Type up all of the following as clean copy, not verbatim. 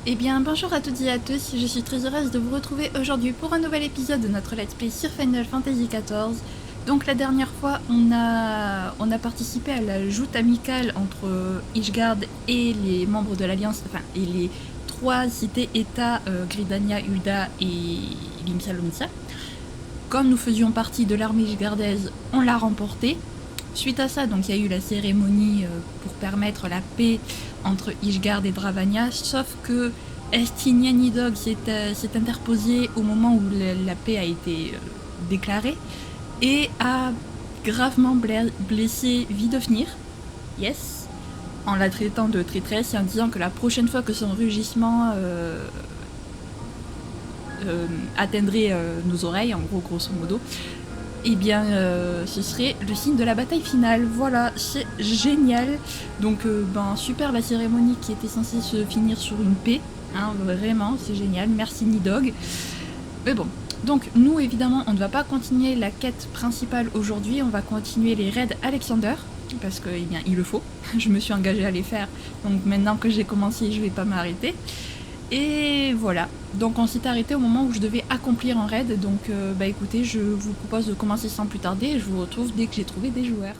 Eh bien bonjour à toutes et à tous, je suis très heureuse de vous retrouver aujourd'hui pour un nouvel épisode de notre Let's Play sur Final Fantasy XIV. Donc la dernière fois on a participé à la joute amicale entre Ishgard et les membres de l'Alliance, enfin et les trois cités-états Gridania, Ul'dah et Limsa Lominsa. Comme nous faisions partie de l'armée ishgardaise, on l'a remporté. Suite à ça, donc il y a eu la cérémonie pour permettre la paix entre Ishgard et Dravania, sauf que Estinian Nidog s'est interposé au moment où la paix a été déclarée et a gravement blessé Vidofnir, yes, en la traitant de traîtresse et en disant que la prochaine fois que son rugissement atteindrait nos oreilles, en gros, grosso modo, eh bien, ce serait le signe de la bataille finale. Voilà, c'est génial. Donc, super la cérémonie qui était censée se finir sur une paix. Hein, vraiment, c'est génial. Merci Nidog. Mais bon, donc nous, évidemment, on ne va pas continuer la quête principale aujourd'hui. On va continuer les raids Alexander. Parce que, eh bien, il le faut. Je me suis engagée à les faire. Donc maintenant que j'ai commencé, je vais pas m'arrêter. Et voilà, donc on s'est arrêté au moment où je devais accomplir un raid, donc écoutez, je vous propose de commencer sans plus tarder et je vous retrouve dès que j'ai trouvé des joueurs.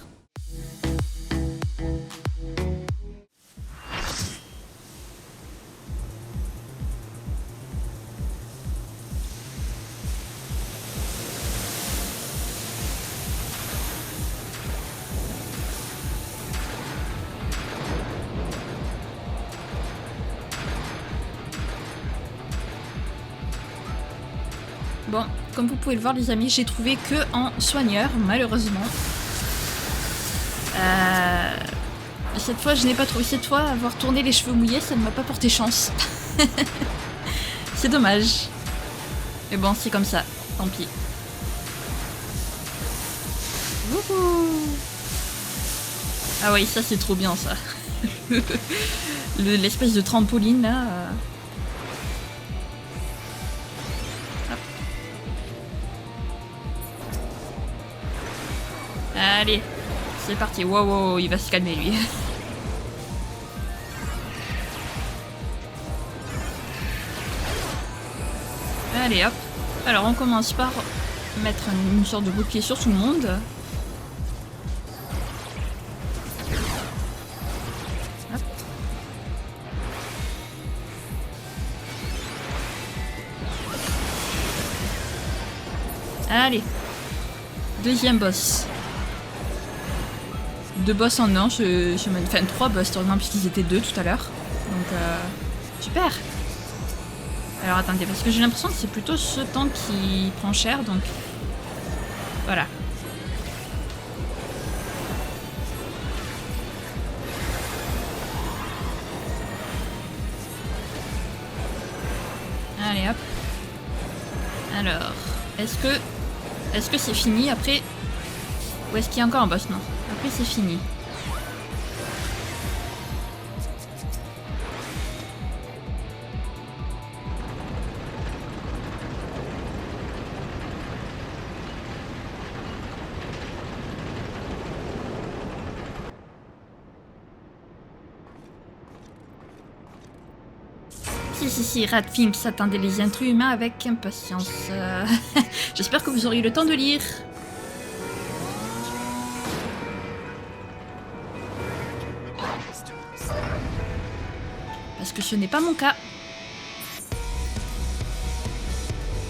Bon, comme vous pouvez le voir les amis, j'ai trouvé que en soigneur, malheureusement. Cette fois, je n'ai pas trouvé. Cette fois, avoir tourné les cheveux mouillés, ça ne m'a pas porté chance. C'est dommage. Mais bon, c'est comme ça, tant pis. Wouhou! Ah oui, ça c'est trop bien ça. L'espèce de trampoline là. Allez, c'est parti. Wow, il va se calmer lui. Allez hop. Alors on commence par mettre une sorte de bouclier sur tout le monde. Hop. Allez. Deuxième boss. Deux boss en un, enfin 3 boss sûrement puisqu'ils étaient 2 tout à l'heure. Donc super. Alors attendez, parce que j'ai l'impression que c'est plutôt ce temps qui prend cher, donc voilà. Allez hop. Alors, est-ce que c'est fini après? Ou est-ce qu'il y a encore un boss? Non. Après c'est fini. Si, Radfink s'attendait les intrus humains avec impatience. J'espère que vous aurez eu le temps de lire. Parce que ce n'est pas mon cas.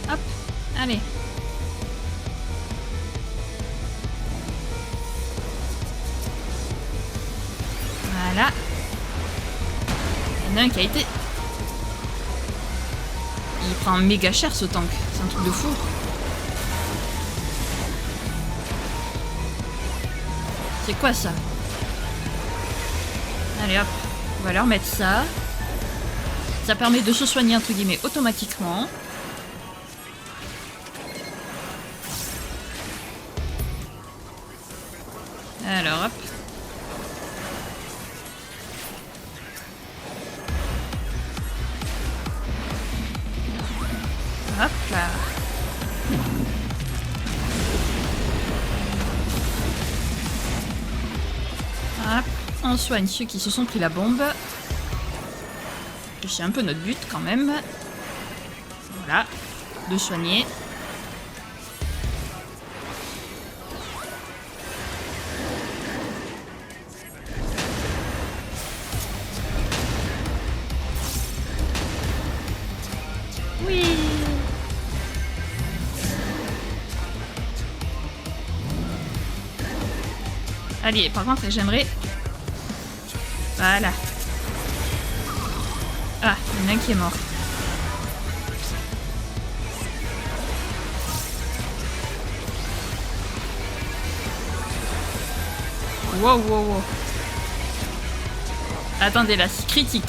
Hop, allez. Voilà. Il y en a un qui a été... Il prend méga cher ce tank, c'est un truc de fou. C'est quoi ça? Allez hop, on va leur mettre ça. Ça permet de se soigner entre guillemets automatiquement. Alors hop. Hop là. Hop. On soigne ceux qui se sont pris la bombe. c'est un peu notre but quand même. Voilà, de soigner. Oui. Allez, par contre, j'aimerais... Voilà. Ah, il y en a un qui est mort. Wow, wow, wow. Attendez, là, c'est critique.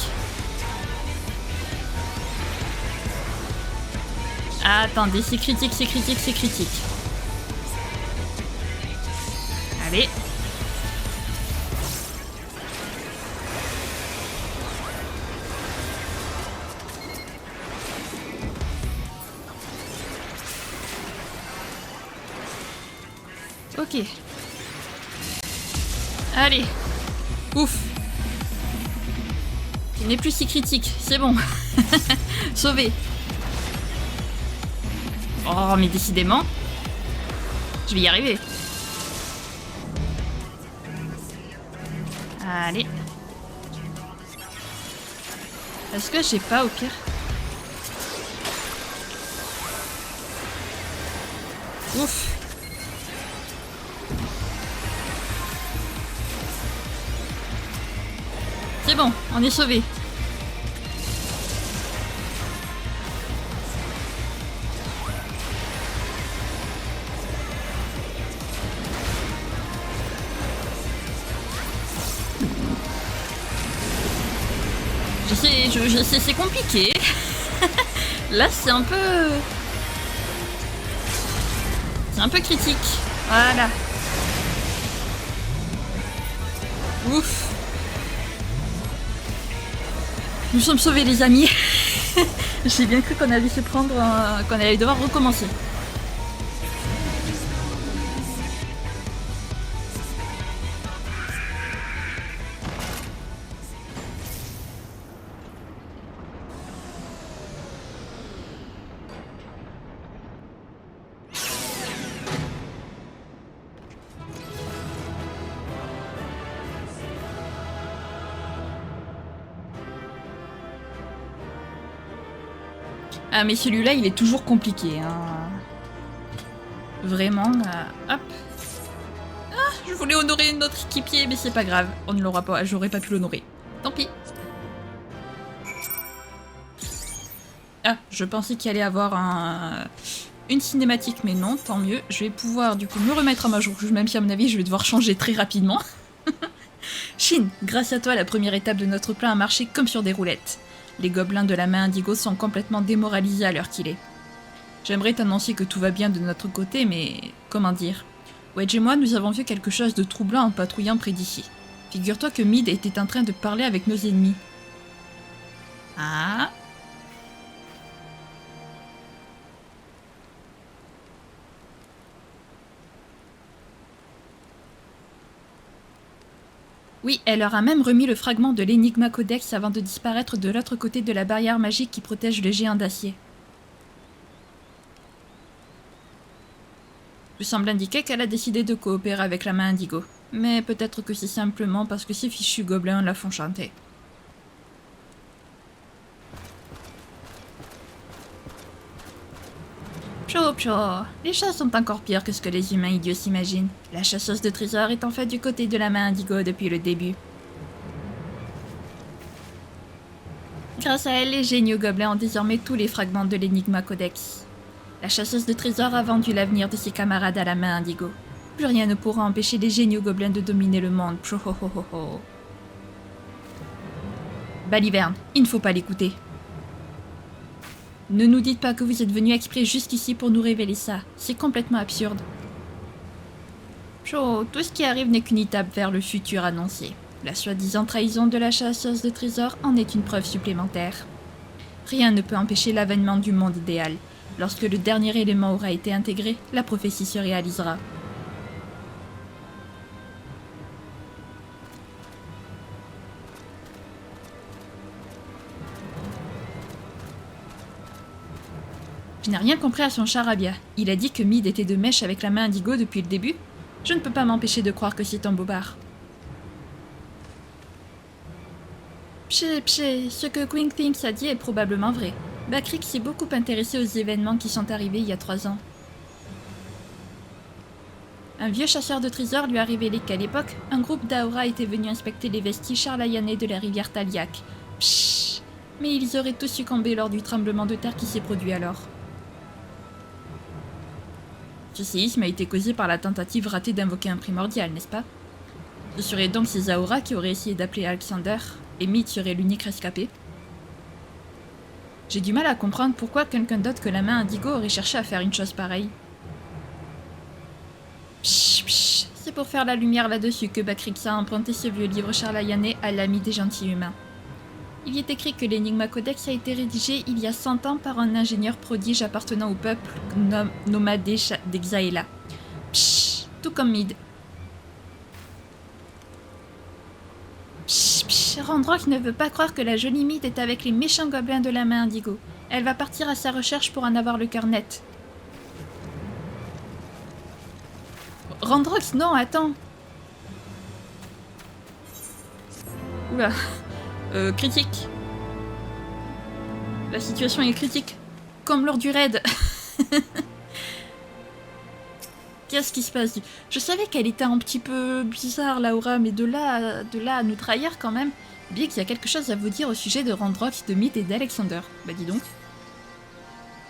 Attendez, c'est critique, c'est critique, c'est critique. Allez. Ok. Allez. Ouf. Il n'est plus si critique, c'est bon. Sauvé. Oh, mais décidément, je vais y arriver. Allez. Est-ce que j'ai pas au pire? Ouf. C'est bon, on est sauvé. Je sais, c'est compliqué. Là, c'est un peu... C'est un peu critique. Voilà. Ouf. Nous sommes sauvés, les amis. J'ai bien cru qu'on allait se prendre... qu'on allait devoir recommencer. Ah mais celui-là il est toujours compliqué hein. Vraiment hop. Ah, je voulais honorer notre équipier mais c'est pas grave, on ne l'aura pas, j'aurais pas pu l'honorer. Tant pis. Ah, je pensais qu'il allait avoir une cinématique mais non, tant mieux. Je vais pouvoir du coup me remettre à ma jour, même si à mon avis je vais devoir changer très rapidement. Shin, grâce à toi la première étape de notre plan a marché comme sur des roulettes. Les gobelins de la main indigo sont complètement démoralisés à l'heure qu'il est. J'aimerais t'annoncer que tout va bien de notre côté, mais... comment dire? Wedge et moi, nous avons vu quelque chose de troublant en patrouillant près d'ici. Figure-toi que Mid était en train de parler avec nos ennemis. Ah? Oui, elle leur a même remis le fragment de l'Enigma Codex avant de disparaître de l'autre côté de la barrière magique qui protège le géant d'acier. Tout semble indiquer qu'elle a décidé de coopérer avec la main indigo. Mais peut-être que c'est simplement parce que ces fichus gobelins la font chanter. Pcho pcho, les chats sont encore pires que ce que les humains idiots s'imaginent. La chasseuse de trésors est en fait du côté de la main indigo depuis le début. Grâce à elle, les géniaux gobelins ont désormais tous les fragments de l'Enigma Codex. La chasseuse de trésors a vendu l'avenir de ses camarades à la main indigo. Plus rien ne pourra empêcher les géniaux gobelins de dominer le monde. Pcho ho ho ho ho. Baliverne, il ne faut pas l'écouter. Ne nous dites pas que vous êtes venu exprès jusqu'ici pour nous révéler ça. C'est complètement absurde. Pcho, tout ce qui arrive n'est qu'une étape vers le futur annoncé. La soi-disant trahison de la chasseuse de trésors en est une preuve supplémentaire. Rien ne peut empêcher l'avènement du monde idéal. Lorsque le dernier élément aura été intégré, la prophétie se réalisera. Je n'ai rien compris à son charabia. Il a dit que Mid était de mèche avec la main indigo depuis le début. Je ne peux pas m'empêcher de croire que c'est un bobard. Ce que Queen Thinks a dit est probablement vrai. Bakrik s'est beaucoup intéressé aux événements qui sont arrivés il y a 3 ans. Un vieux chasseur de trésors lui a révélé qu'à l'époque, un groupe d'Aura était venu inspecter les vestiges charlayanais de la rivière Taliak. Pshh. Mais ils auraient tous succombé lors du tremblement de terre qui s'est produit alors. Ce séisme a été causé par la tentative ratée d'invoquer un primordial, n'est-ce pas? Ce serait donc ces Aura qui auraient essayé d'appeler Alexander, et Mid serait l'unique rescapé. J'ai du mal à comprendre pourquoi quelqu'un d'autre que la main indigo aurait cherché à faire une chose pareille. Psh, c'est pour faire la lumière là-dessus que Bakrik a emprunté ce vieux livre charlayanais à l'ami des gentils humains. Il y est écrit que l'Enigma Codex a été rédigé il y a 100 ans par un ingénieur prodige appartenant au peuple nomade d'Exaela. Psh, tout comme Mid. Randrock ne veut pas croire que la jolie Mid est avec les méchants gobelins de la main indigo. Elle va partir à sa recherche pour en avoir le cœur net. Randrox, non, attends. Oula. Critique. La situation est critique. Comme lors du raid. Qu'est-ce qui se passe? Je savais qu'elle était un petit peu bizarre, Laura, mais de là à nous trahir quand même. Bien qu'il y a quelque chose à vous dire au sujet de Randrox, de Mid et d'Alexander. Bah dis donc.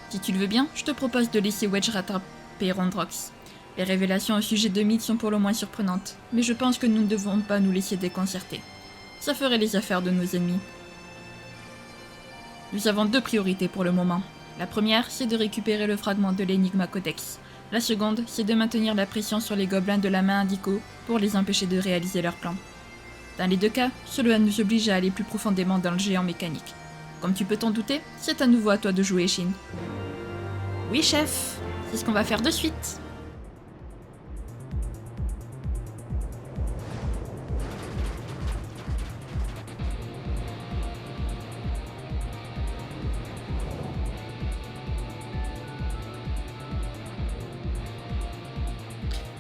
Si tu le veux bien, je te propose de laisser Wedge rattraper Randrox. Les révélations au sujet de Mid sont pour le moins surprenantes, mais je pense que nous ne devons pas nous laisser déconcerter. Ça ferait les affaires de nos ennemis. Nous avons 2 priorités pour le moment. La première, c'est de récupérer le fragment de l'Enigma Codex. La seconde, c'est de maintenir la pression sur les gobelins de la main indigo pour les empêcher de réaliser leur plan. Dans les 2 cas, cela nous oblige à aller plus profondément dans le géant mécanique. Comme tu peux t'en douter, c'est à nouveau à toi de jouer, Shin. Oui, chef, c'est ce qu'on va faire de suite.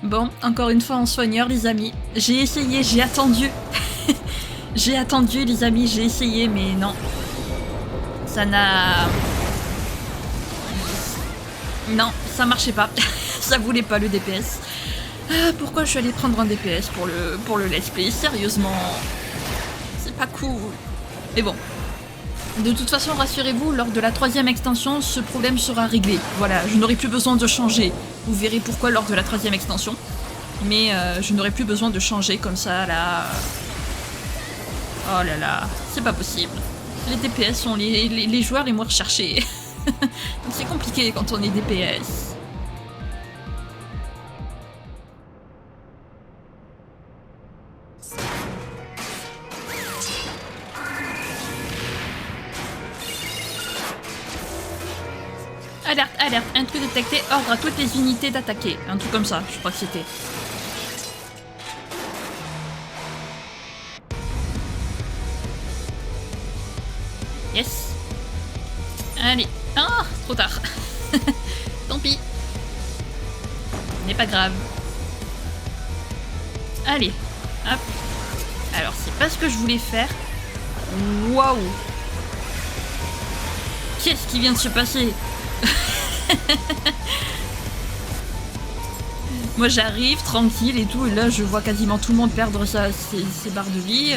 Bon, encore une fois en soigneur, les amis. J'ai essayé, j'ai attendu. J'ai attendu, les amis, j'ai essayé, mais non. Ça n'a... Non, ça marchait pas. Ça voulait pas le DPS. Ah, pourquoi je suis allée prendre un DPS pour le let's play? Sérieusement. C'est pas cool. Mais bon. De toute façon, rassurez-vous, lors de la 3e extension, ce problème sera réglé. Voilà, je n'aurai plus besoin de changer. Vous verrez pourquoi lors de la 3e extension. Mais je n'aurai plus besoin de changer comme ça, là. Oh là là, c'est pas possible. Les DPS sont les joueurs les moins recherchés. Donc c'est compliqué quand on est DPS. Alerte, alerte, intrus détecté, ordre à toutes les unités d'attaquer. Un truc comme ça, je crois que c'était. Yes. Allez. Ah, trop tard. Tant pis. N'est pas grave. Allez. Hop. Alors, c'est pas ce que je voulais faire. Waouh. Qu'est-ce qui vient de se passer? Moi j'arrive tranquille et tout, et là je vois quasiment tout le monde perdre ses barres de vie.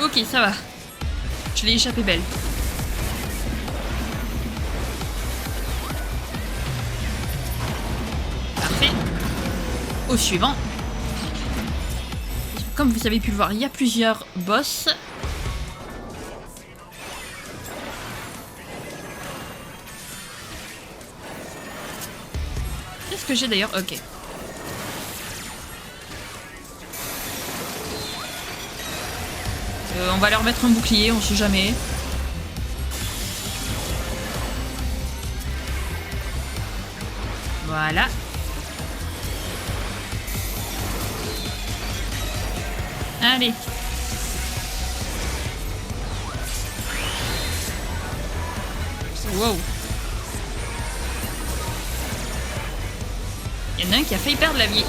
Ok, ça va. Je l'ai échappé belle. Parfait. Au suivant. Comme vous avez pu le voir, il y a plusieurs boss. Qu'est-ce que j'ai d'ailleurs? Ok. On va leur mettre un bouclier, on sait jamais. Voilà. Allez. Wow. Il y en a un qui a failli perdre la vie.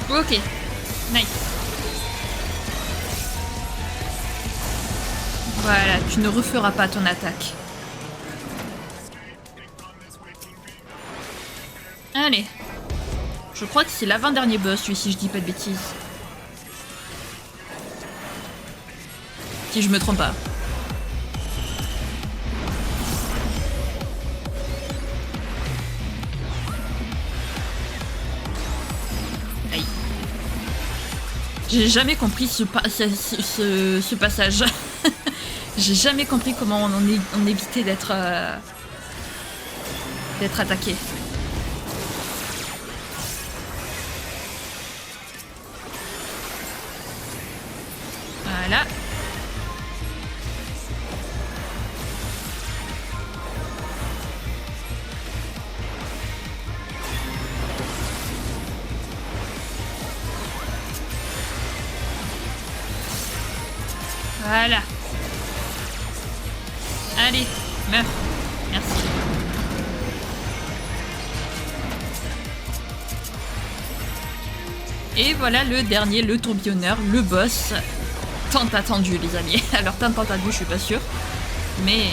Ok. Nice. Voilà, tu ne referas pas ton attaque. Allez. Je crois que c'est l'avant-dernier boss, lui, si je dis pas de bêtises. Si je me trompe pas. Aïe. J'ai jamais compris ce passage. J'ai jamais compris comment on évitait d'être attaqué. Voilà. Voilà. Allez, meurs. Merci. Et voilà le dernier, le tourbillonneur, le boss. Tant attendu, les amis. Alors, tant attendu, je suis pas sûre. Mais...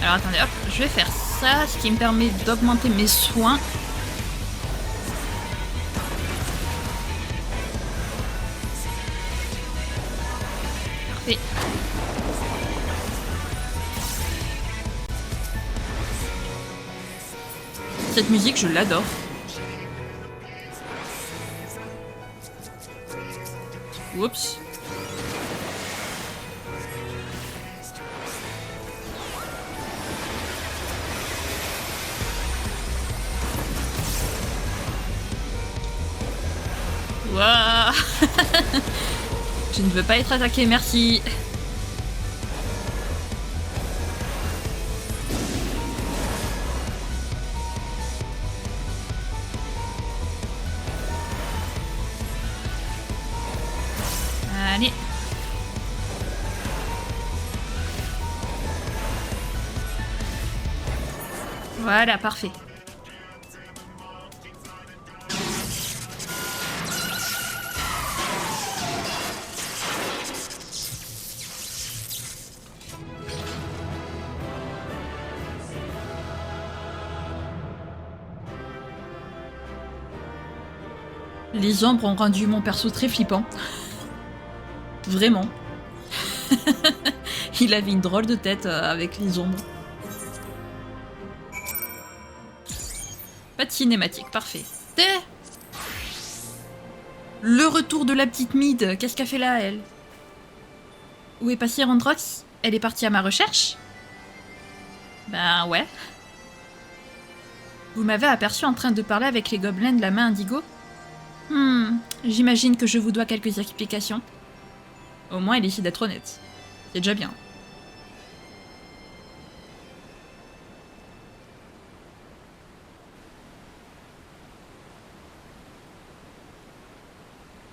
Alors, attendez, hop, je vais faire ça, ce qui me permet d'augmenter mes soins. Parfait. Cette musique, je l'adore. Oups. Waouh. Je ne veux pas être attaqué, merci. Allez. Voilà, parfait. Les ombres ont rendu mon perso très flippant. Vraiment. Il avait une drôle de tête avec les ombres. Pas de cinématique, parfait. Le retour de la petite Mid, qu'est-ce qu'elle fait là, elle? Où est passée Randrox? Elle est partie à ma recherche? Ben ouais. Vous m'avez aperçu en train de parler avec les gobelins de la main indigo? J'imagine que je vous dois quelques explications. Au moins, elle essaie d'être honnête. C'est déjà bien.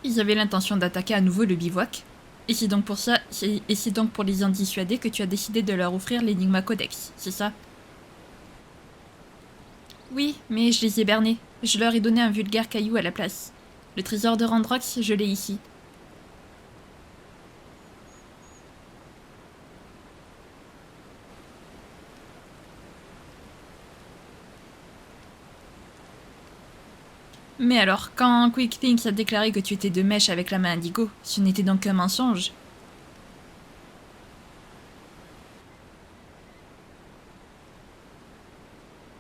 Ils avaient l'intention d'attaquer à nouveau le bivouac. Et c'est donc pour les en dissuader que tu as décidé de leur offrir l'Enigma Codex, c'est ça? Oui, mais je les ai bernés. Je leur ai donné un vulgaire caillou à la place. Le trésor de Randrox, je l'ai ici. Mais alors, quand Quick Things a déclaré que tu étais de mèche avec la main indigo, ce n'était donc qu'un mensonge.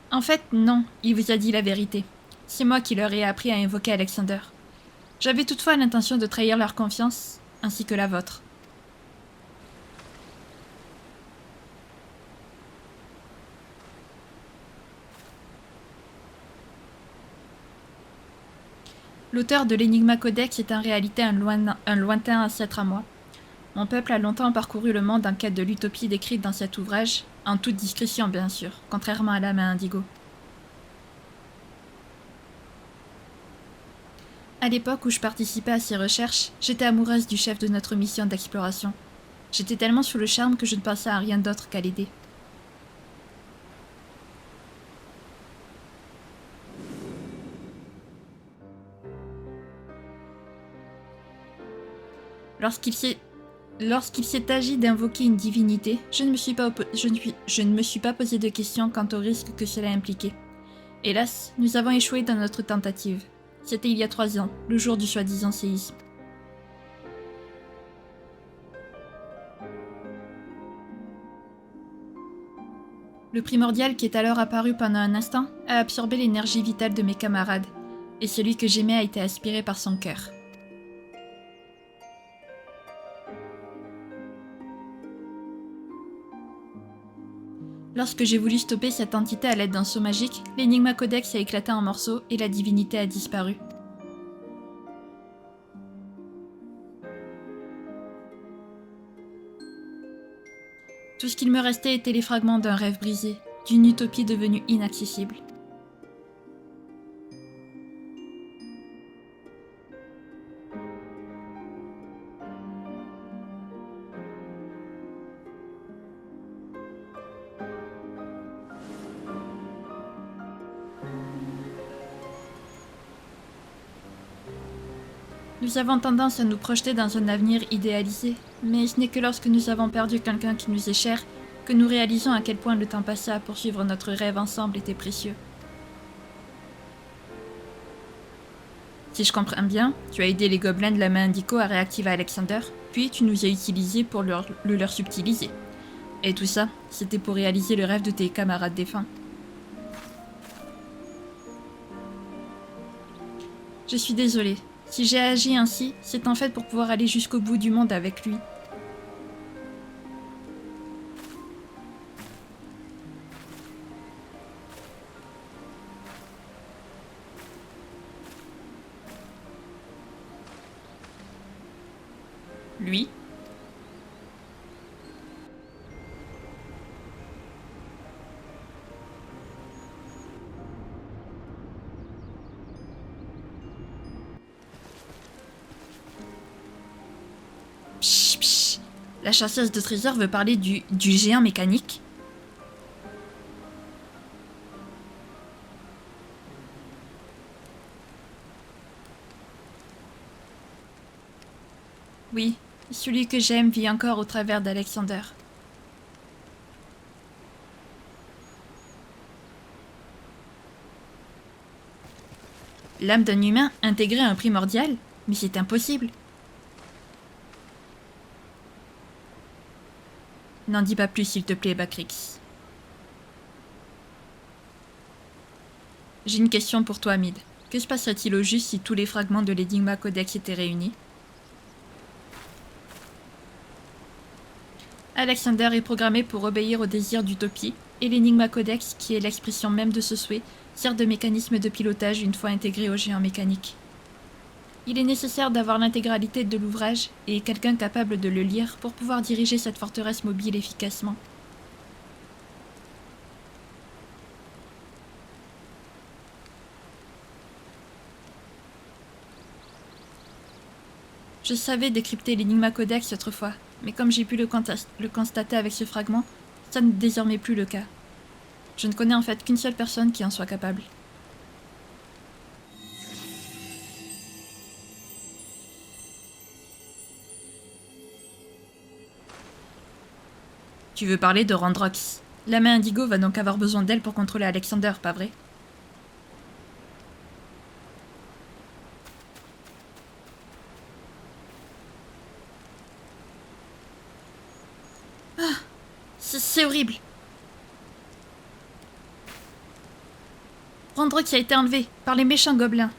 En fait, non, il vous a dit la vérité. C'est moi qui leur ai appris à invoquer Alexander. J'avais toutefois l'intention de trahir leur confiance, ainsi que la vôtre. L'auteur de l'Enigma Codex est en réalité un lointain ancêtre à moi. Mon peuple a longtemps parcouru le monde en quête de l'utopie décrite dans cet ouvrage, en toute discrétion bien sûr, contrairement à la main indigo. À l'époque où je participais à ces recherches, j'étais amoureuse du chef de notre mission d'exploration. J'étais tellement sous le charme que je ne pensais à rien d'autre qu'à l'aider. Lorsqu'il s'est agi d'invoquer une divinité, je ne me suis pas posé de questions quant au risque que cela impliquait. Hélas, nous avons échoué dans notre tentative. C'était il y a 3 ans, le jour du soi-disant séisme. Le primordial qui est alors apparu pendant un instant a absorbé l'énergie vitale de mes camarades, et celui que j'aimais a été aspiré par son cœur. Lorsque j'ai voulu stopper cette entité à l'aide d'un saut magique, l'Enigma Codex a éclaté en morceaux et la divinité a disparu. Tout ce qu'il me restait étaient les fragments d'un rêve brisé, d'une utopie devenue inaccessible. Nous avons tendance à nous projeter dans un avenir idéalisé, mais ce n'est que lorsque nous avons perdu quelqu'un qui nous est cher que nous réalisons à quel point le temps passé à poursuivre notre rêve ensemble était précieux. Si je comprends bien, tu as aidé les gobelins de la main indigo à réactiver Alexander, puis tu nous as utilisés pour le leur subtiliser. Et tout ça, c'était pour réaliser le rêve de tes camarades défunts. Je suis désolée. Si j'ai agi ainsi, c'est en fait pour pouvoir aller jusqu'au bout du monde avec lui. Lui? Psh, psh. La chasseuse de trésors veut parler du géant mécanique. Oui, celui que j'aime vit encore au travers d'Alexander. L'âme d'un humain intégrée à un primordial? Mais c'est impossible. N'en dis pas plus s'il te plaît, Bakrix. J'ai une question pour toi, Mid. Que se passerait-il au juste si tous les fragments de l'Enigma Codex étaient réunis? Alexander est programmé pour obéir au désir d'utopie, et l'Enigma Codex, qui est l'expression même de ce souhait, sert de mécanisme de pilotage une fois intégré au géant mécanique. Il est nécessaire d'avoir l'intégralité de l'ouvrage et quelqu'un capable de le lire pour pouvoir diriger cette forteresse mobile efficacement. Je savais décrypter l'Enigma Codex autrefois, mais comme j'ai pu le constater avec ce fragment, ça n'est désormais plus le cas. Je ne connais en fait qu'une seule personne qui en soit capable. Tu veux parler de Randrox? La main indigo va donc avoir besoin d'elle pour contrôler Alexander, pas vrai? Ah, c'est horrible. Randrox a été enlevé par les méchants gobelins.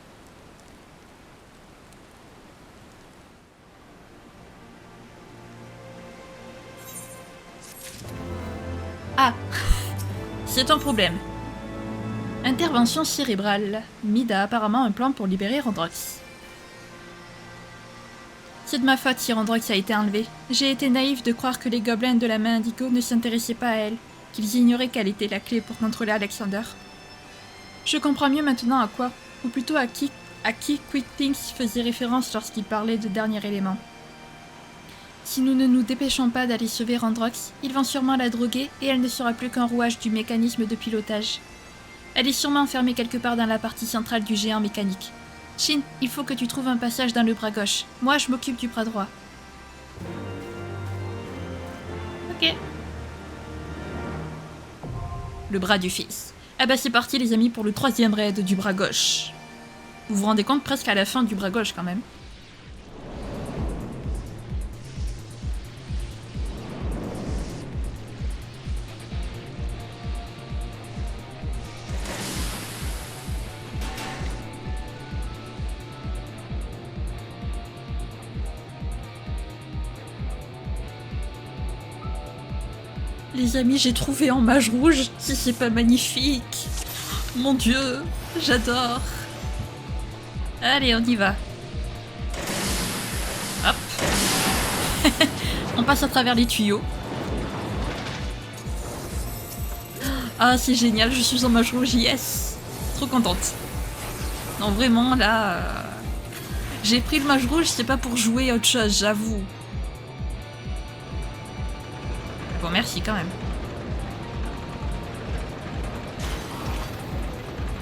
Ah, c'est ton problème. Intervention cérébrale. Mid a apparemment un plan pour libérer Randrox. C'est de ma faute si Randrox a été enlevé. J'ai été naïf de croire que les gobelins de la main indigo ne s'intéressaient pas à elle, qu'ils ignoraient qu'elle était la clé pour contrôler Alexander. Je comprends mieux maintenant à quoi, ou plutôt à qui Quick Things faisait référence lorsqu'il parlait de dernier élément. Si nous ne nous dépêchons pas d'aller sauver Randrox, ils vont sûrement la droguer et elle ne sera plus qu'un rouage du mécanisme de pilotage. Elle est sûrement enfermée quelque part dans la partie centrale du géant mécanique. Shin, il faut que tu trouves un passage dans le bras gauche. Moi, je m'occupe du bras droit. Ok. Le bras du fils. Ah bah c'est parti les amis pour le 3e raid du bras gauche. Vous vous rendez compte presque à la fin du bras gauche quand même. Les amis, j'ai trouvé en mage rouge, si c'est pas magnifique. Mon dieu, j'adore. Allez, on y va. Hop. On passe à travers les tuyaux. Ah, c'est génial, je suis en mage rouge, yes. Trop contente. Non, vraiment, là... J'ai pris le mage rouge, c'est pas pour jouer à autre chose, j'avoue. Bon, merci quand même.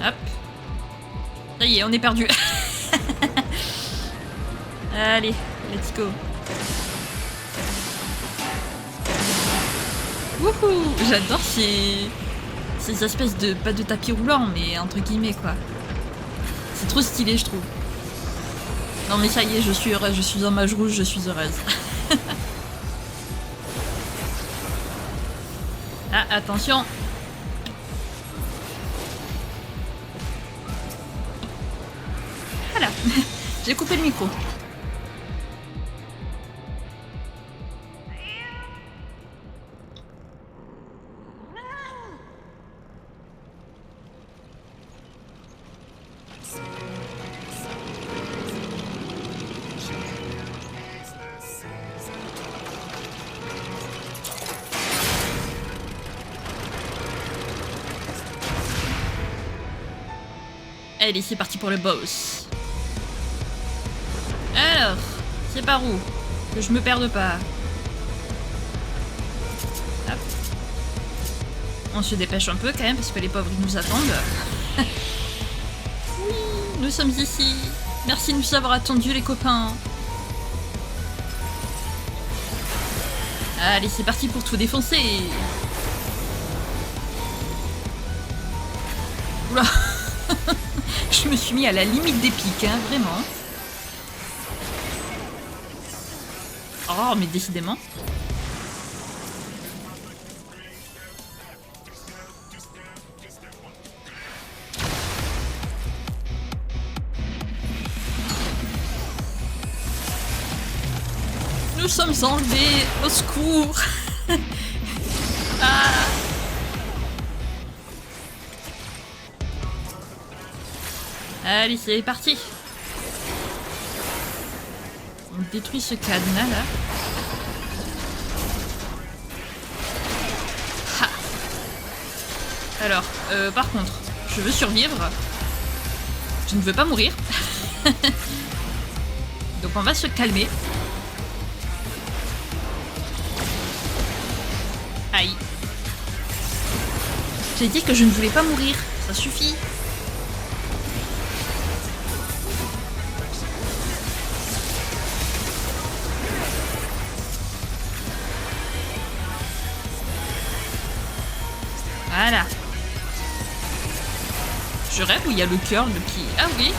Hop. Ça y est, on est perdu. Allez, let's go. Wouhou, j'adore ces espèces de... pas de tapis roulant, mais entre guillemets quoi. C'est trop stylé, je trouve. Non mais ça y est, je suis heureuse, je suis en mage rouge, je suis heureuse. Ah, attention. Voilà. J'ai coupé le micro. Allez, c'est parti pour le boss. Alors, c'est par où? Que je me perde pas. Hop. On se dépêche un peu quand même parce que les pauvres ils nous attendent. Oui, nous sommes ici. Merci de nous avoir attendus les copains. Allez, c'est parti pour tout défoncer. Oula. Je me suis mis à la limite des pics, hein, vraiment. Oh, mais décidément. Nous sommes enlevés, au secours. Ah. Allez, c'est parti. On détruit ce cadenas là. Ha. Alors, par contre, je veux survivre. Je ne veux pas mourir. Donc on va se calmer. Aïe. J'ai dit que je ne voulais pas mourir. Ça suffit. Voilà. Je rêve où il y a le curl qui... Ah oui.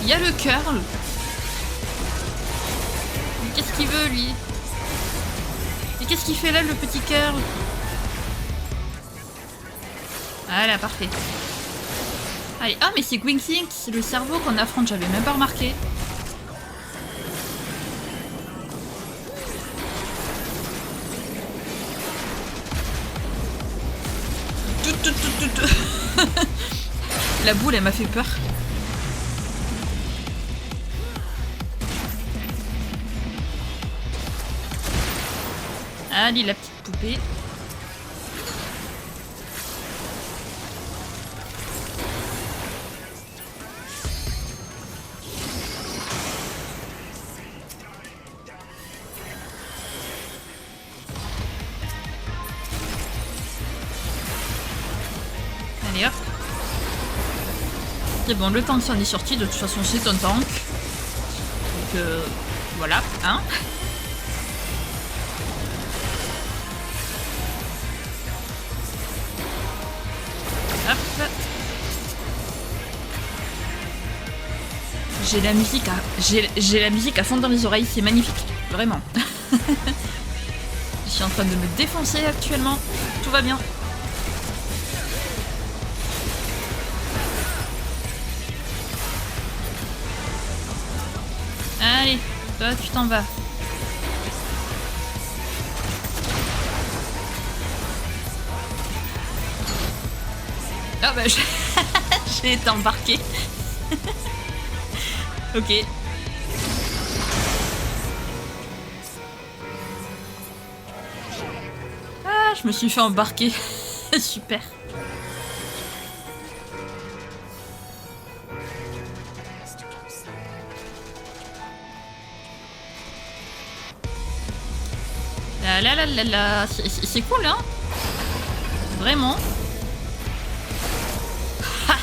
Il y a le curl. Mais qu'est-ce qu'il veut lui? Et qu'est-ce qu'il fait là le petit curl? Voilà, parfait. Allez, ah mais c'est Gwynthink, c'est le cerveau qu'on affronte, j'avais même pas remarqué. La boule, elle m'a fait peur. Allez, la petite poupée. Allez hop. C'est bon, le tank s'en est sorti, de toute façon c'est un tank. Donc voilà, hein. Hop. J'ai la musique j'ai la musique à fond dans les oreilles, c'est magnifique, vraiment. Je suis en train de me défoncer actuellement, tout va bien. Allez, toi tu t'en vas. Ah bah j'ai été embarqué. Ok. Ah, je me suis fait embarquer. Super. Là, c'est cool, hein. Vraiment. Ha.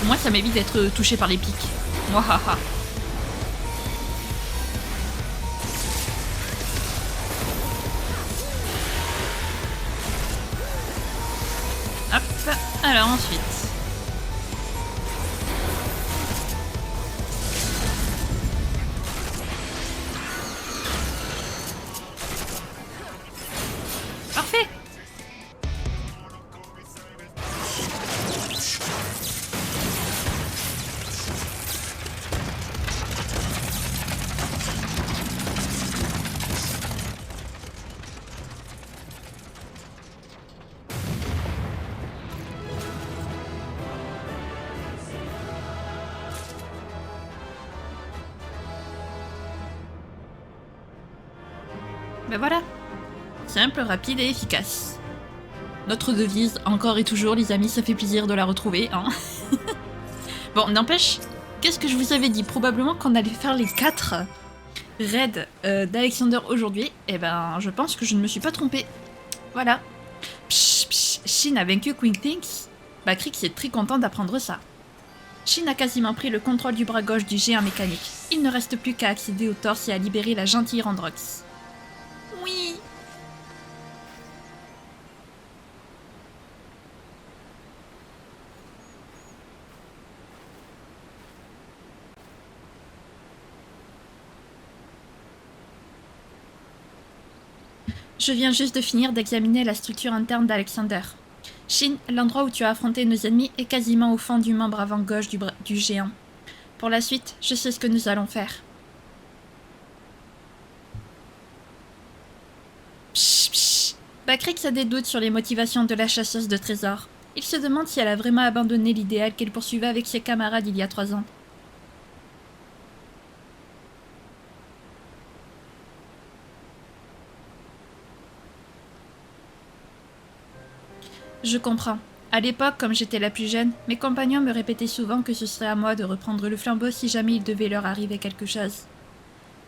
Moi, ça m'évite d'être touché par les pics. Mouahaha. Hop. Alors ensuite. Parfait. Ben voilà. Simple, rapide et efficace. Notre devise, encore et toujours, les amis, ça fait plaisir de la retrouver, hein. Bon, n'empêche, qu'est-ce que je vous avais dit? Probablement qu'on allait faire les 4 raids d'Alexander aujourd'hui. Et ben, je pense que je ne me suis pas trompée. Voilà. Psh, psh, Shin a vaincu Quinklinks. Bah, Krix est très content d'apprendre ça. Shin a quasiment pris le contrôle du bras gauche du géant mécanique. Il ne reste plus qu'à accéder au torse et à libérer la gentille Randrox. Oui. Je viens juste de finir d'examiner la structure interne d'Alexander. Shin, l'endroit où tu as affronté nos ennemis est quasiment au fond du membre avant gauche du géant. Pour la suite, je sais ce que nous allons faire. Psh, psh. Bakrix a des doutes sur les motivations de la chasseuse de trésors. Il se demande si elle a vraiment abandonné l'idéal qu'elle poursuivait avec ses camarades il y a 3 ans. Je comprends. À l'époque, comme j'étais la plus jeune, mes compagnons me répétaient souvent que ce serait à moi de reprendre le flambeau si jamais il devait leur arriver quelque chose.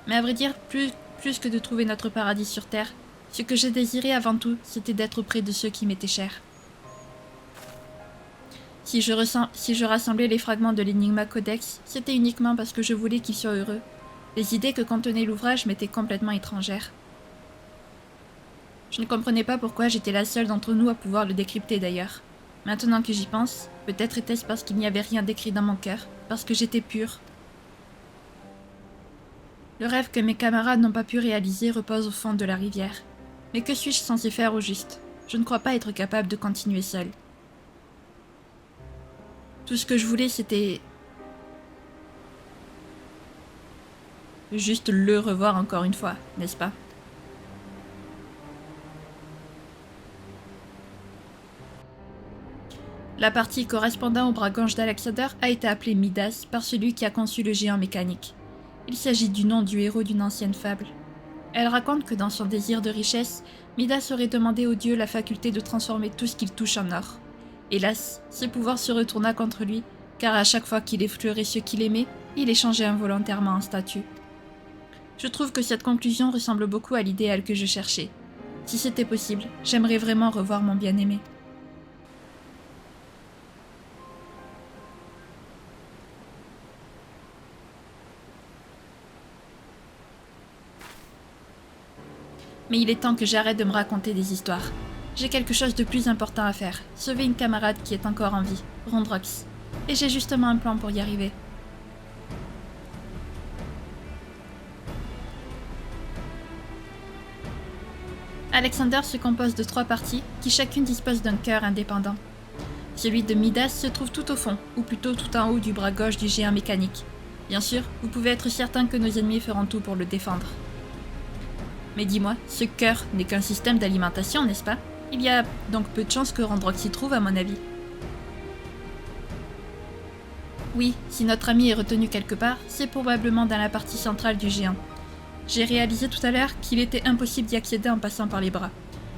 Mais à vrai dire, plus que de trouver notre paradis sur Terre, ce que je désirais avant tout, c'était d'être auprès de ceux qui m'étaient chers. Si je rassemblais les fragments de l'Enigma Codex, c'était uniquement parce que je voulais qu'ils soient heureux. Les idées que contenait l'ouvrage m'étaient complètement étrangères. Je ne comprenais pas pourquoi j'étais la seule d'entre nous à pouvoir le décrypter d'ailleurs. Maintenant que j'y pense, peut-être était-ce parce qu'il n'y avait rien d'écrit dans mon cœur, parce que j'étais pure. Le rêve que mes camarades n'ont pas pu réaliser repose au fond de la rivière. Mais que suis-je censé faire au juste? Je ne crois pas être capable de continuer seule. Tout ce que je voulais, c'était... juste le revoir encore une fois, n'est-ce pas? La partie correspondant au bras gauche d'Alexander a été appelée Midas par celui qui a conçu le géant mécanique. Il s'agit du nom du héros d'une ancienne fable. Elle raconte que dans son désir de richesse, Midas aurait demandé au dieu la faculté de transformer tout ce qu'il touche en or. Hélas, ce pouvoir se retourna contre lui, car à chaque fois qu'il effleurait ce qu'il aimait, il échangeait involontairement en statue. Je trouve que cette conclusion ressemble beaucoup à l'idéal que je cherchais. Si c'était possible, j'aimerais vraiment revoir mon bien-aimé. Mais il est temps que j'arrête de me raconter des histoires. J'ai quelque chose de plus important à faire, sauver une camarade qui est encore en vie, Rondrox. Et j'ai justement un plan pour y arriver. Alexander se compose de 3 parties, qui chacune dispose d'un cœur indépendant. Celui de Midas se trouve tout au fond, ou plutôt tout en haut du bras gauche du géant mécanique. Bien sûr, vous pouvez être certain que nos ennemis feront tout pour le défendre. Mais dis-moi, ce cœur n'est qu'un système d'alimentation, n'est-ce pas? Il y a donc peu de chances que Rondrox s'y trouve, à mon avis. Oui, si notre ami est retenu quelque part, c'est probablement dans la partie centrale du géant. J'ai réalisé tout à l'heure qu'il était impossible d'y accéder en passant par les bras.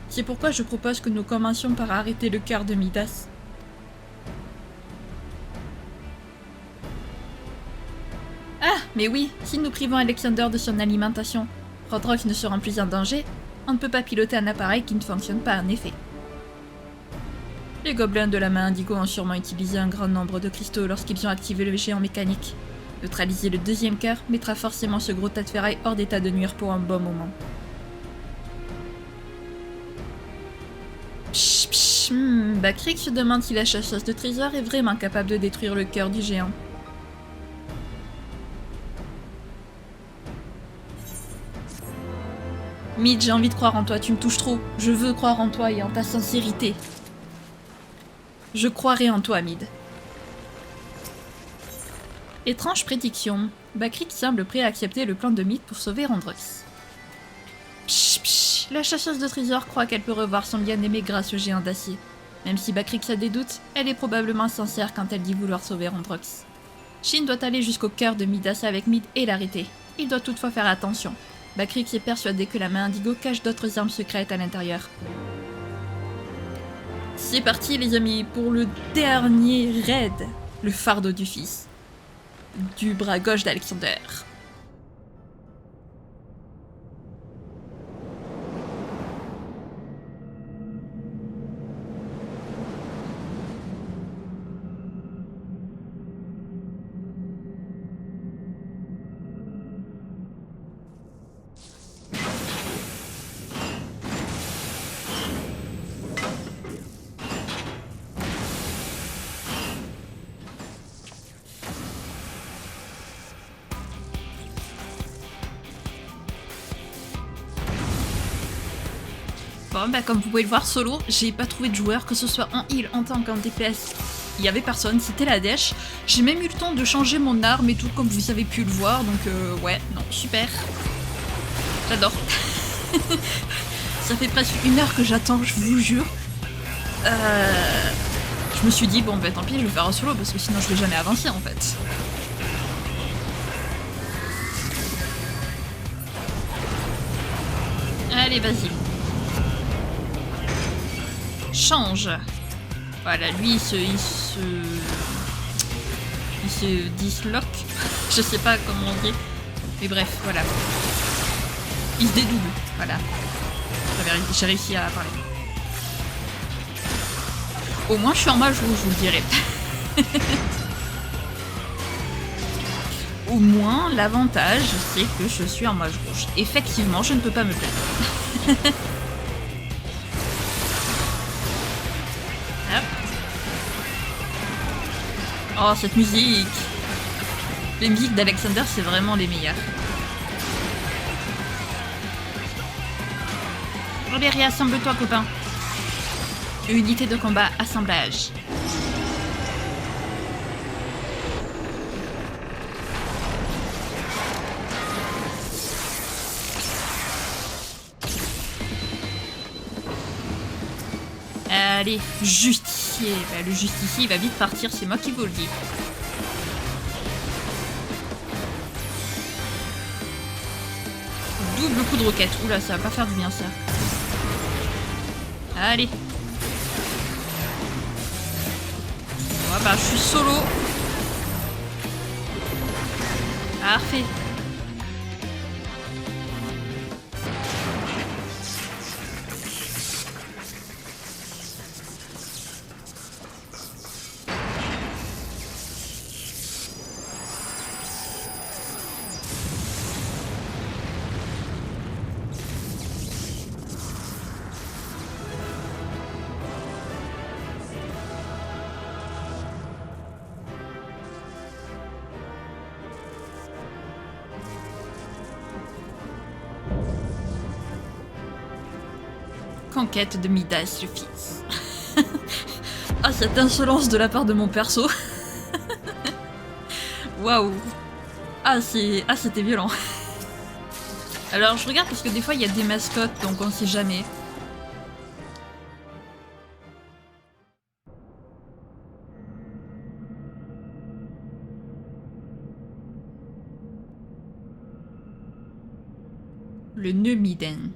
C'est pourquoi je propose que nous commencions par arrêter le cœur de Midas. Ah, mais oui, si nous privons Alexander de son alimentation, Rondrox ne sera plus en danger. On ne peut pas piloter un appareil qui ne fonctionne pas en effet. Les gobelins de la main indigo ont sûrement utilisé un grand nombre de cristaux lorsqu'ils ont activé le géant mécanique. Neutraliser le deuxième cœur mettra forcément ce gros tas de ferraille hors d'état de nuire pour un bon moment. Bakrik se demande si la chasseuse de trésors est vraiment capable de détruire le cœur du géant. Mid, j'ai envie de croire en toi, tu me touches trop. Je veux croire en toi et en ta sincérité. Je croirai en toi, Mid. Étrange prédiction. Bakrik semble prêt à accepter le plan de Mid pour sauver Rondrox. La chasseuse de trésors croit qu'elle peut revoir son bien-aimé grâce au géant d'acier. Même si Bakrik a des doutes, elle est probablement sincère quand elle dit vouloir sauver Rondrox. Shin doit aller jusqu'au cœur de Midas avec Mid et l'arrêter. Il doit toutefois faire attention. Bakrik est persuadé que la main indigo cache d'autres armes secrètes à l'intérieur. C'est parti les amis pour le dernier raid, le fardeau du fils, du bras gauche d'Alexander. Bon, bah comme vous pouvez le voir, solo, j'ai pas trouvé de joueur, que ce soit en heal, en tank, en DPS. Il y avait personne, c'était la dèche. J'ai même eu le temps de changer mon arme et tout, comme vous avez pu le voir, donc ouais, non, super. J'adore. Ça fait presque 1 heure que j'attends, je vous jure. Je me suis dit, bon bah tant pis, je vais faire un solo, parce que sinon je vais jamais avancer en fait. Allez, vas-y. Change. Voilà, lui il se disloque. Je sais pas comment on dit. Mais bref, voilà. Il se dédouble. Voilà. J'ai réussi à parler. Au moins je suis en mage rouge, je vous le dirai. Au moins, l'avantage, c'est que je suis en mage rouge. Effectivement, je ne peux pas me plaindre. Hop. Oh, cette musique! Les musiques d'Alexander, c'est vraiment les meilleures. Allez, réassemble-toi, copain. Unité de combat, assemblage. Allez, justicier. Bah, le justicier, il va vite partir, c'est moi qui vous le dis. Double coup de roquette. Oula, ça va pas faire du bien ça. Allez. Ouais, bah je suis solo. Parfait. Conquête de Midas, le fils. Ah, cette insolence de la part de mon perso. Waouh. Ah, c'était violent. Alors, je regarde parce que des fois, il y a des mascottes, donc on sait jamais. Le nœud Miden.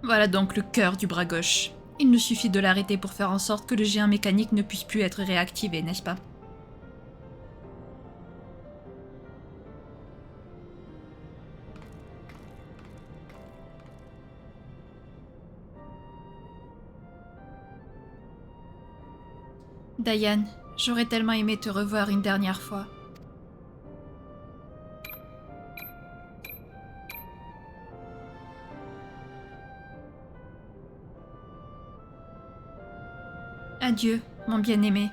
Voilà donc le cœur du bras gauche. Il nous suffit de l'arrêter pour faire en sorte que le géant mécanique ne puisse plus être réactivé, n'est-ce pas? Diane, j'aurais tellement aimé te revoir une dernière fois. Adieu, mon bien-aimé.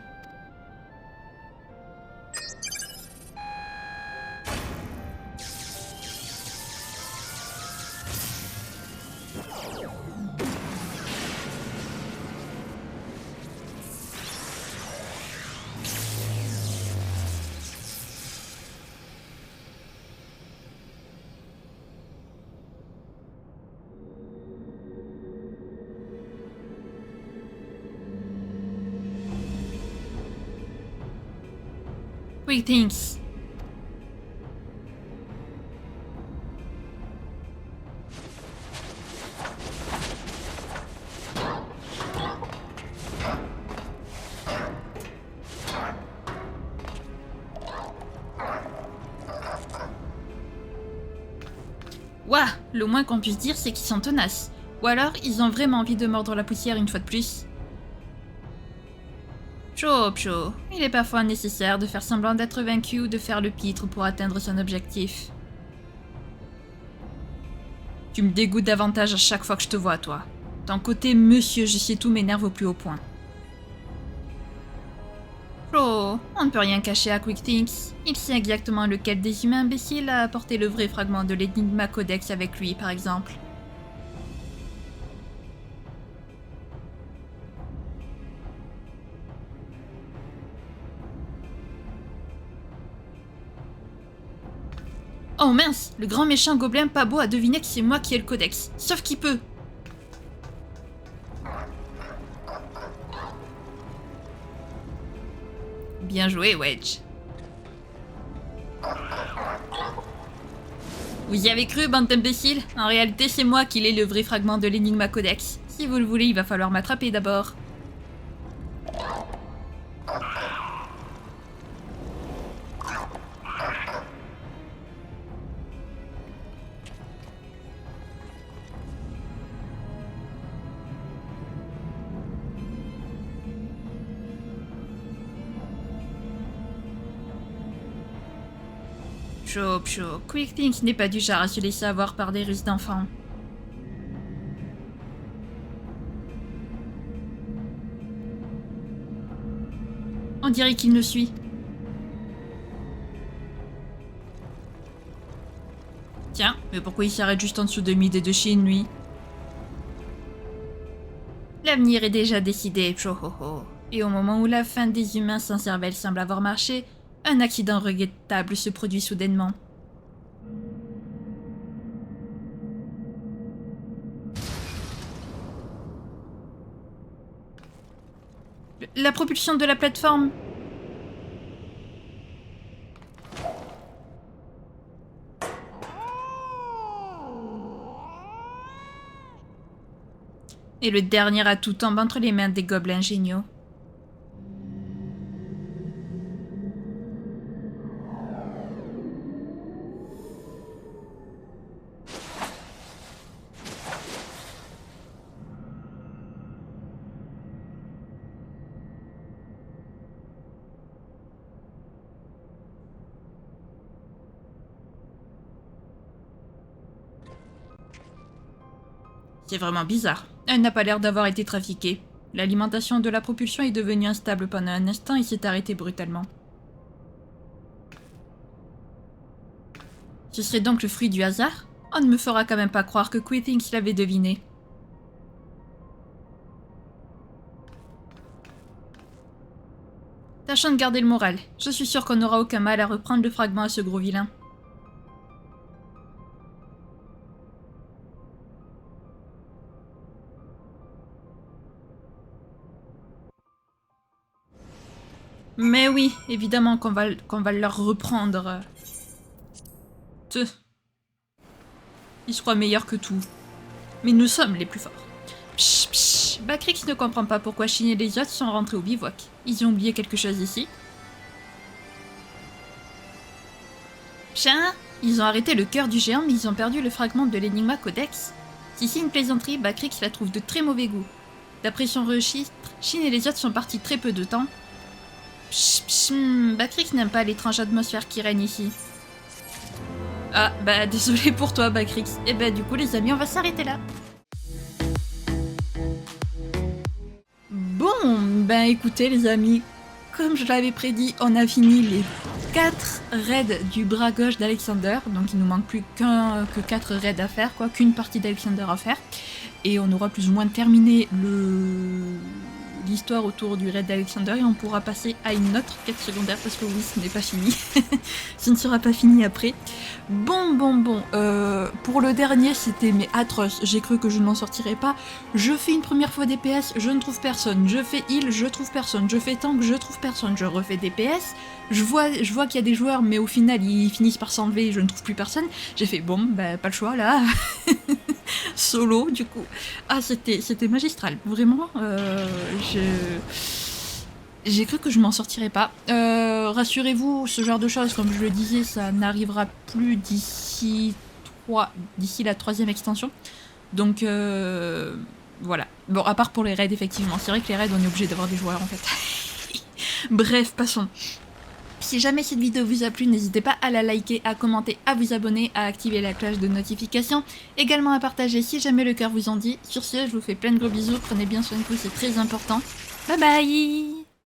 Greetings. Ouah, le moins qu'on puisse dire, c'est qu'ils sont tenaces. Ou alors, ils ont vraiment envie de mordre la poussière une fois de plus. Psho, il est parfois nécessaire de faire semblant d'être vaincu ou de faire le pitre pour atteindre son objectif. Tu me dégoûtes davantage à chaque fois que je te vois, toi. Ton côté monsieur je sais tout m'énerve au plus haut point. Psho, on ne peut rien cacher à QuickThink. Il sait exactement lequel des humains imbéciles a apporté le vrai fragment de l'Enigma Codex avec lui, par exemple. Oh mince, le grand méchant gobelin pas beau a deviné que c'est moi qui ai le codex. Sauf qu'il peut. Bien joué, Wedge. Vous y avez cru, bande d'imbéciles? En réalité, c'est moi qui ai le vrai fragment de l'Enigma Codex. Si vous le voulez, il va falloir m'attraper d'abord. Psho, QuickThink n'est pas du genre à se laisser avoir par des ruses d'enfants. On dirait qu'il nous suit. Tiens, mais pourquoi il s'arrête juste en dessous de Mid et de Shin, lui? L'avenir est déjà décidé, psho-ho-ho. Et au moment où la fin des humains sans cervelle semble avoir marché, un accident regrettable se produit soudainement. La propulsion de la plateforme. Et le dernier atout tombe entre les mains des gobelins géniaux. C'est vraiment bizarre. Elle n'a pas l'air d'avoir été trafiquée. L'alimentation de la propulsion est devenue instable pendant un instant et s'est arrêtée brutalement. Ce serait donc le fruit du hasard? On ne me fera quand même pas croire que Quithings l'avait deviné. Tâchons de garder le moral. Je suis sûre qu'on n'aura aucun mal à reprendre le fragment à ce gros vilain. Mais oui, évidemment qu'on va leur reprendre. Ils se croient meilleurs que tout. Mais nous sommes les plus forts. Psh, psh. Bacrix ne comprend pas pourquoi Shin et les autres sont rentrés au bivouac. Ils ont oublié quelque chose ici. Pshin, ils ont arrêté le cœur du géant, mais ils ont perdu le fragment de l'Enigma Codex. Si c'est une plaisanterie, Bacrix la trouve de très mauvais goût. D'après son registre, Shin et les autres sont partis très peu de temps. Psh, psh, Bacrix n'aime pas l'étrange atmosphère qui règne ici. Ah, bah désolé pour toi, Bacrix. Et bah du coup les amis, on va s'arrêter là. Bon, ben écoutez les amis, comme je l'avais prédit, on a fini les 4 raids du bras gauche d'Alexander, donc il nous manque plus que 4 raids à faire, quoi, qu'une partie d'Alexander à faire, et on aura plus ou moins terminé l'histoire autour du raid d'Alexander et on pourra passer à une autre quête secondaire parce que oui, ce n'est pas fini. Ce ne sera pas fini après. Bon. Pour le dernier, c'était mais atroce. J'ai cru que je ne m'en sortirais pas. Je fais une première fois DPS, je ne trouve personne. Je fais heal, je trouve personne. Je fais tank, je trouve personne. Je refais DPS. Je vois qu'il y a des joueurs, mais au final, ils finissent par s'enlever et je ne trouve plus personne. J'ai fait, bon, bah, pas le choix, là. Solo, du coup. Ah, c'était magistral. Vraiment, j'ai cru que je m'en sortirais pas. Rassurez-vous, ce genre de choses, comme je le disais, ça n'arrivera plus d'ici la 3e extension. Donc, voilà. Bon, à part pour les raids, effectivement. C'est vrai que les raids, on est obligé d'avoir des joueurs, en fait. Bref, passons. Si jamais cette vidéo vous a plu, n'hésitez pas à la liker, à commenter, à vous abonner, à activer la cloche de notification, également à partager si jamais le cœur vous en dit. Sur ce, je vous fais plein de gros bisous, prenez bien soin de vous, c'est très important. Bye bye!